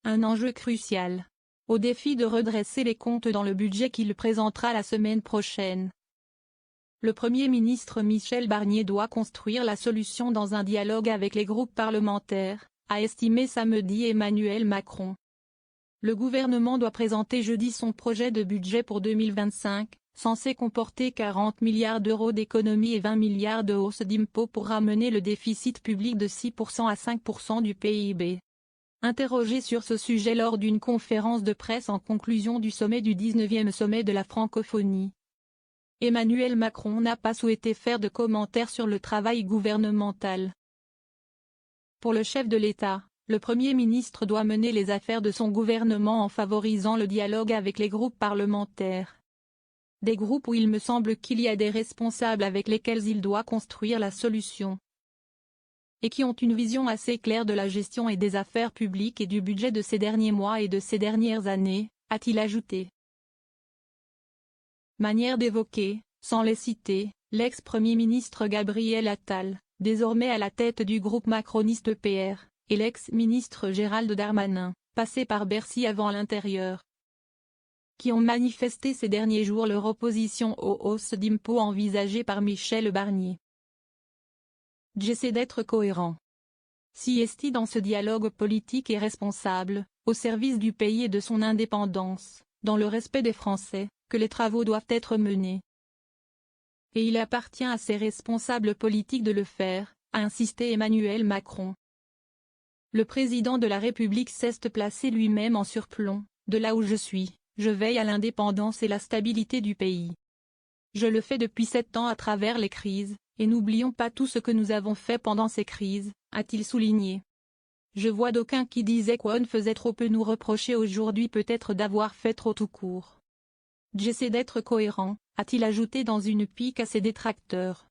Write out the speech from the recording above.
un enjeu crucial. Au défi de redresser les comptes dans le budget qu'il présentera la semaine prochaine. Le Premier ministre Michel Barnier doit construire la solution dans un dialogue avec les groupes parlementaires, a estimé samedi Emmanuel Macron. Le gouvernement doit présenter jeudi son projet de budget pour 2025, censé comporter 40 milliards d'euros d'économies et 20 milliards de hausse d'impôts pour ramener le déficit public de 6% à 5% du PIB. Interrogé sur ce sujet lors d'une conférence de presse en conclusion du sommet du 19e sommet de la francophonie, Emmanuel Macron n'a pas souhaité faire de commentaires sur le travail gouvernemental. Pour le chef de l'État, le Premier ministre doit mener les affaires de son gouvernement en favorisant le dialogue avec les groupes parlementaires. Des groupes où il me semble qu'il y a des responsables avec lesquels il doit construire la solution. Et qui ont une vision assez claire de la gestion et des affaires publiques et du budget de ces derniers mois et de ces dernières années, a-t-il ajouté. Manière d'évoquer, sans les citer, l'ex-premier ministre Gabriel Attal, désormais à la tête du groupe macroniste PR, et l'ex-ministre Gérald Darmanin, passé par Bercy avant l'Intérieur, qui ont manifesté ces derniers jours leur opposition aux hausses d'impôts envisagées par Michel Barnier. J'essaie d'être cohérent. Si est dans ce dialogue politique et responsable, au service du pays et de son indépendance, dans le respect des Français, que les travaux doivent être menés. Et il appartient à ces responsables politiques de le faire, a insisté Emmanuel Macron. Le président de la République s'est placé lui-même en surplomb, de là où je suis, je veille à l'indépendance et la stabilité du pays. Je le fais depuis 7 ans à travers les crises, et n'oublions pas tout ce que nous avons fait pendant ces crises, a-t-il souligné. Je vois d'aucuns qui disaient qu'on faisait trop peu nous reprocher aujourd'hui peut-être d'avoir fait trop tout court. J'essaie d'être cohérent, a-t-il ajouté dans une pique à ses détracteurs.